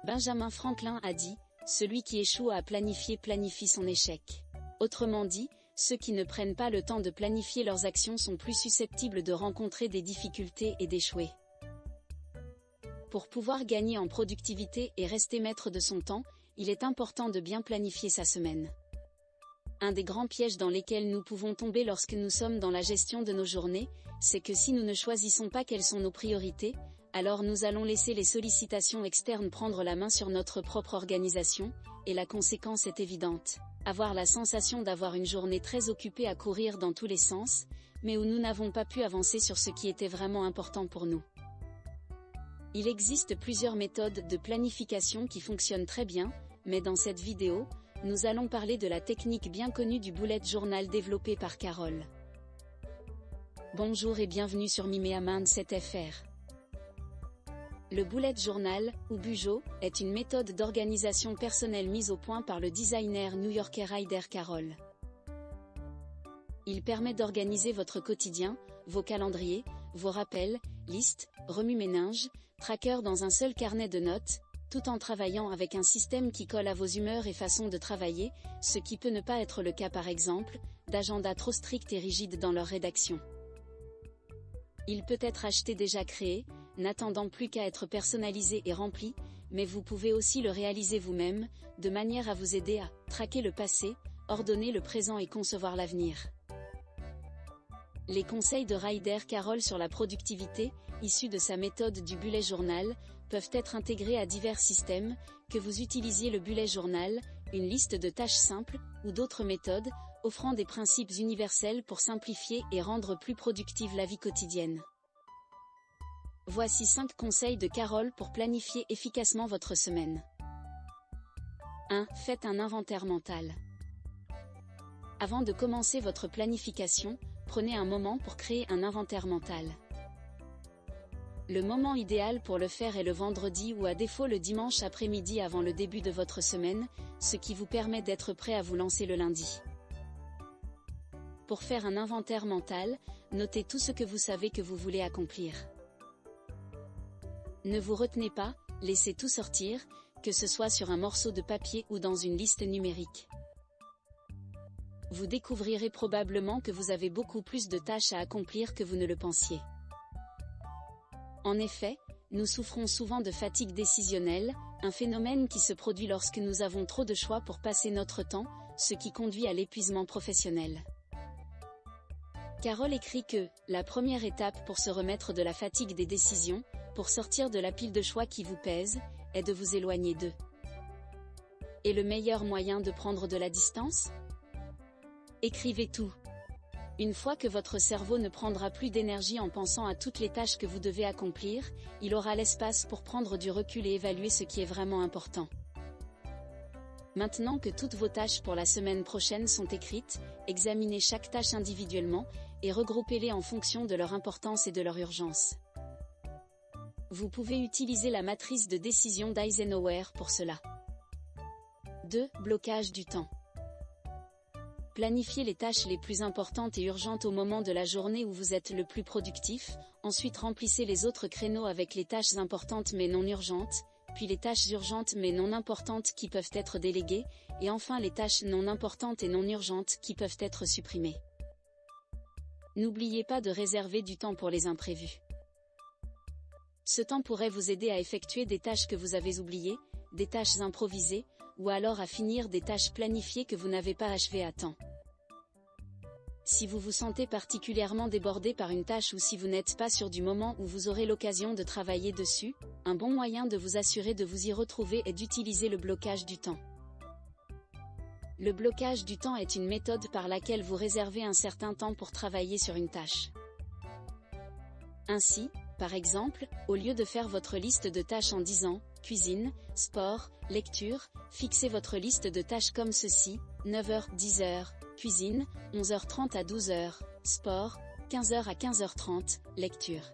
Benjamin Franklin a dit, « Celui qui échoue à planifier planifie son échec ». Autrement dit, ceux qui ne prennent pas le temps de planifier leurs actions sont plus susceptibles de rencontrer des difficultés et d'échouer. Pour pouvoir gagner en productivité et rester maître de son temps, il est important de bien planifier sa semaine. Un des grands pièges dans lesquels nous pouvons tomber lorsque nous sommes dans la gestion de nos journées, c'est que si nous ne choisissons pas quelles sont nos priorités, alors nous allons laisser les sollicitations externes prendre la main sur notre propre organisation, et la conséquence est évidente. Avoir la sensation d'avoir une journée très occupée à courir dans tous les sens, mais où nous n'avons pas pu avancer sur ce qui était vraiment important pour nous. Il existe plusieurs méthodes de planification qui fonctionnent très bien, mais dans cette vidéo, nous allons parler de la technique bien connue du bullet journal développée par Carol. Bonjour et bienvenue sur MimeaMindset.fr. Le bullet journal, ou BUJO, est une méthode d'organisation personnelle mise au point par le designer new-yorkais Ryder Carroll. Il permet d'organiser votre quotidien, vos calendriers, vos rappels, listes, remue-ménage, trackers dans un seul carnet de notes, tout en travaillant avec un système qui colle à vos humeurs et façons de travailler, ce qui peut ne pas être le cas par exemple, d'agendas trop stricts et rigides dans leur rédaction. Il peut être acheté déjà créé, n'attendant plus qu'à être personnalisé et rempli, mais vous pouvez aussi le réaliser vous-même, de manière à vous aider à traquer le passé, ordonner le présent et concevoir l'avenir. Les conseils de Ryder Carroll sur la productivité, issus de sa méthode du bullet journal, peuvent être intégrés à divers systèmes, que vous utilisiez le bullet journal, une liste de tâches simples, ou d'autres méthodes, offrant des principes universels pour simplifier et rendre plus productive la vie quotidienne. Voici 5 conseils de Carroll pour planifier efficacement votre semaine. 1. Faites un inventaire mental. Avant de commencer votre planification, prenez un moment pour créer un inventaire mental. Le moment idéal pour le faire est le vendredi ou à défaut le dimanche après-midi avant le début de votre semaine, ce qui vous permet d'être prêt à vous lancer le lundi. Pour faire un inventaire mental, notez tout ce que vous savez que vous voulez accomplir. Ne vous retenez pas, laissez tout sortir, que ce soit sur un morceau de papier ou dans une liste numérique. Vous découvrirez probablement que vous avez beaucoup plus de tâches à accomplir que vous ne le pensiez. En effet, nous souffrons souvent de fatigue décisionnelle, un phénomène qui se produit lorsque nous avons trop de choix pour passer notre temps, ce qui conduit à l'épuisement professionnel. Carroll écrit que, la première étape pour se remettre de la fatigue des décisions, pour sortir de la pile de choix qui vous pèse, est de vous éloigner d'eux. Et le meilleur moyen de prendre de la distance ? Écrivez tout. Une fois que votre cerveau ne prendra plus d'énergie en pensant à toutes les tâches que vous devez accomplir, il aura l'espace pour prendre du recul et évaluer ce qui est vraiment important. Maintenant que toutes vos tâches pour la semaine prochaine sont écrites, examinez chaque tâche individuellement, et regroupez-les en fonction de leur importance et de leur urgence. Vous pouvez utiliser la matrice de décision d'Eisenhower pour cela. 2. Blocage du temps. Planifiez les tâches les plus importantes et urgentes au moment de la journée où vous êtes le plus productif, ensuite remplissez les autres créneaux avec les tâches importantes mais non urgentes, puis les tâches urgentes mais non importantes qui peuvent être déléguées, et enfin les tâches non importantes et non urgentes qui peuvent être supprimées. N'oubliez pas de réserver du temps pour les imprévus. Ce temps pourrait vous aider à effectuer des tâches que vous avez oubliées, des tâches improvisées, ou alors à finir des tâches planifiées que vous n'avez pas achevées à temps. Si vous vous sentez particulièrement débordé par une tâche ou si vous n'êtes pas sûr du moment où vous aurez l'occasion de travailler dessus, un bon moyen de vous assurer de vous y retrouver est d'utiliser le blocage du temps. Le blocage du temps est une méthode par laquelle vous réservez un certain temps pour travailler sur une tâche. Ainsi, par exemple, au lieu de faire votre liste de tâches en disant « cuisine, sport, lecture », fixez votre liste de tâches comme ceci, 9h, 10h, cuisine, 11h30 à 12h, sport, 15h à 15h30, lecture.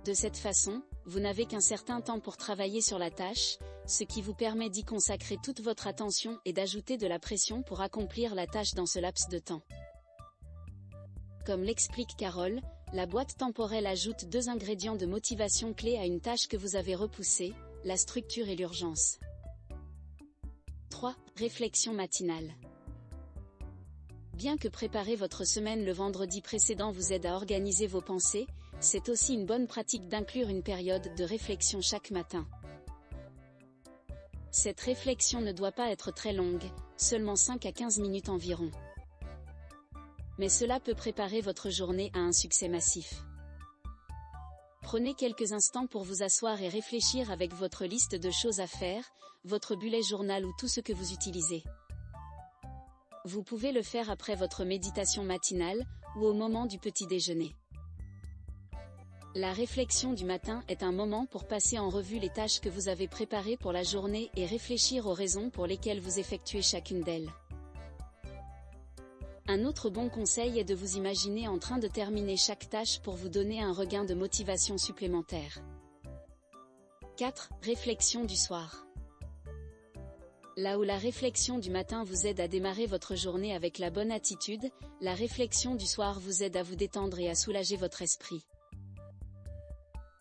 De cette façon, vous n'avez qu'un certain temps pour travailler sur la tâche, ce qui vous permet d'y consacrer toute votre attention et d'ajouter de la pression pour accomplir la tâche dans ce laps de temps. Comme l'explique Carroll, la boîte temporelle ajoute 2 ingrédients de motivation clés à une tâche que vous avez repoussée, la structure et l'urgence. 3. Réflexion matinale. Bien que préparer votre semaine le vendredi précédent vous aide à organiser vos pensées, c'est aussi une bonne pratique d'inclure une période de réflexion chaque matin. Cette réflexion ne doit pas être très longue, seulement 5 à 15 minutes environ. Mais cela peut préparer votre journée à un succès massif. Prenez quelques instants pour vous asseoir et réfléchir avec votre liste de choses à faire, votre bullet journal ou tout ce que vous utilisez. Vous pouvez le faire après votre méditation matinale, ou au moment du petit déjeuner. La réflexion du matin est un moment pour passer en revue les tâches que vous avez préparées pour la journée et réfléchir aux raisons pour lesquelles vous effectuez chacune d'elles. Un autre bon conseil est de vous imaginer en train de terminer chaque tâche pour vous donner un regain de motivation supplémentaire. 4. Réflexion du soir. Là où la réflexion du matin vous aide à démarrer votre journée avec la bonne attitude, la réflexion du soir vous aide à vous détendre et à soulager votre esprit.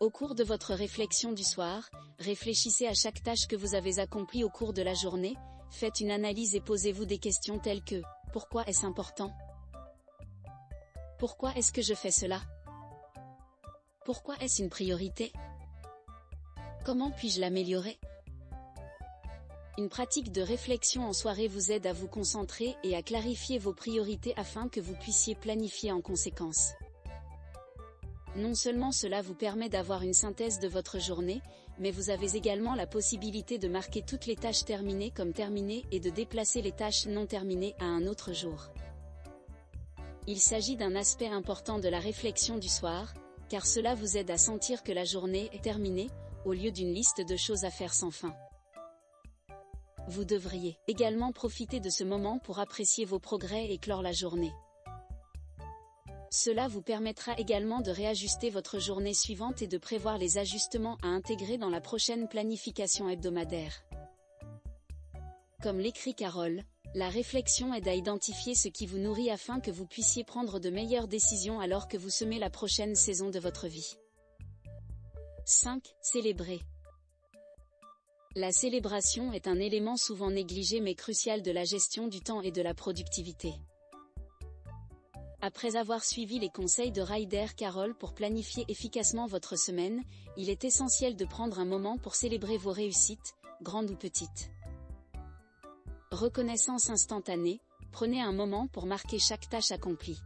Au cours de votre réflexion du soir, réfléchissez à chaque tâche que vous avez accomplie au cours de la journée, faites une analyse et posez-vous des questions telles que « Pourquoi est-ce important ? Pourquoi est-ce que je fais cela ? Pourquoi est-ce une priorité ? Comment puis-je l'améliorer ? » Une pratique de réflexion en soirée vous aide à vous concentrer et à clarifier vos priorités afin que vous puissiez planifier en conséquence. Non seulement cela vous permet d'avoir une synthèse de votre journée, mais vous avez également la possibilité de marquer toutes les tâches terminées comme terminées et de déplacer les tâches non terminées à un autre jour. Il s'agit d'un aspect important de la réflexion du soir, car cela vous aide à sentir que la journée est terminée, au lieu d'une liste de choses à faire sans fin. Vous devriez également profiter de ce moment pour apprécier vos progrès et clore la journée. Cela vous permettra également de réajuster votre journée suivante et de prévoir les ajustements à intégrer dans la prochaine planification hebdomadaire. Comme l'écrit Carole, la réflexion aide à identifier ce qui vous nourrit afin que vous puissiez prendre de meilleures décisions alors que vous semez la prochaine saison de votre vie. 5. Célébrer. La célébration est un élément souvent négligé mais crucial de la gestion du temps et de la productivité. Après avoir suivi les conseils de Ryder Carroll pour planifier efficacement votre semaine, il est essentiel de prendre un moment pour célébrer vos réussites, grandes ou petites. Reconnaissance instantanée, prenez un moment pour marquer chaque tâche accomplie.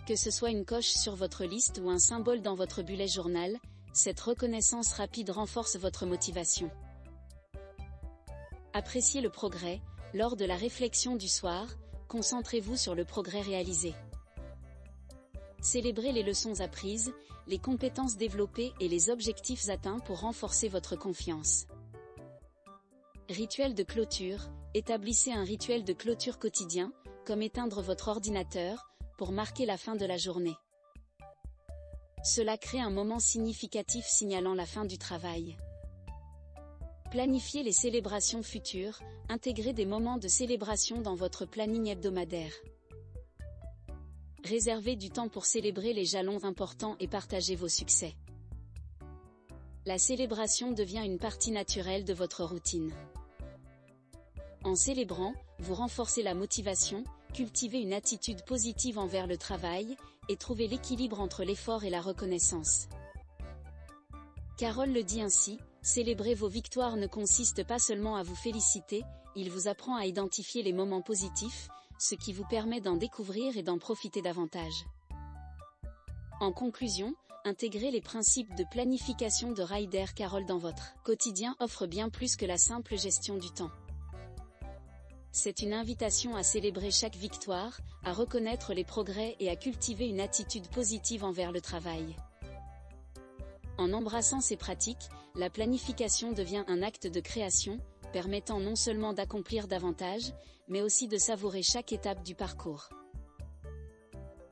Que ce soit une coche sur votre liste ou un symbole dans votre bullet journal, cette reconnaissance rapide renforce votre motivation. Appréciez le progrès, lors de la réflexion du soir, concentrez-vous sur le progrès réalisé. Célébrez les leçons apprises, les compétences développées et les objectifs atteints pour renforcer votre confiance. Rituel de clôture, établissez un rituel de clôture quotidien, comme éteindre votre ordinateur, pour marquer la fin de la journée. Cela crée un moment significatif signalant la fin du travail. Planifiez les célébrations futures, intégrez des moments de célébration dans votre planning hebdomadaire. Réservez du temps pour célébrer les jalons importants et partagez vos succès. La célébration devient une partie naturelle de votre routine. En célébrant, vous renforcez la motivation, cultivez une attitude positive envers le travail, et trouvez l'équilibre entre l'effort et la reconnaissance. Carole le dit ainsi, célébrer vos victoires ne consiste pas seulement à vous féliciter, il vous apprend à identifier les moments positifs, ce qui vous permet d'en découvrir et d'en profiter davantage. En conclusion, intégrer les principes de planification de Ryder Carroll dans votre quotidien offre bien plus que la simple gestion du temps. C'est une invitation à célébrer chaque victoire, à reconnaître les progrès et à cultiver une attitude positive envers le travail. En embrassant ces pratiques, la planification devient un acte de création, permettant non seulement d'accomplir davantage, mais aussi de savourer chaque étape du parcours.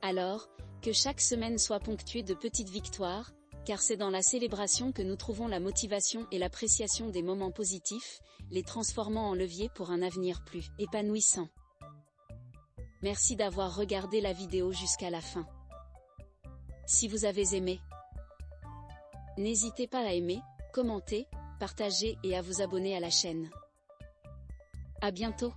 Alors, que chaque semaine soit ponctuée de petites victoires, car c'est dans la célébration que nous trouvons la motivation et l'appréciation des moments positifs, les transformant en levier pour un avenir plus épanouissant. Merci d'avoir regardé la vidéo jusqu'à la fin. Si vous avez aimé, n'hésitez pas à aimer, commenter, partager et à vous abonner à la chaîne. À bientôt.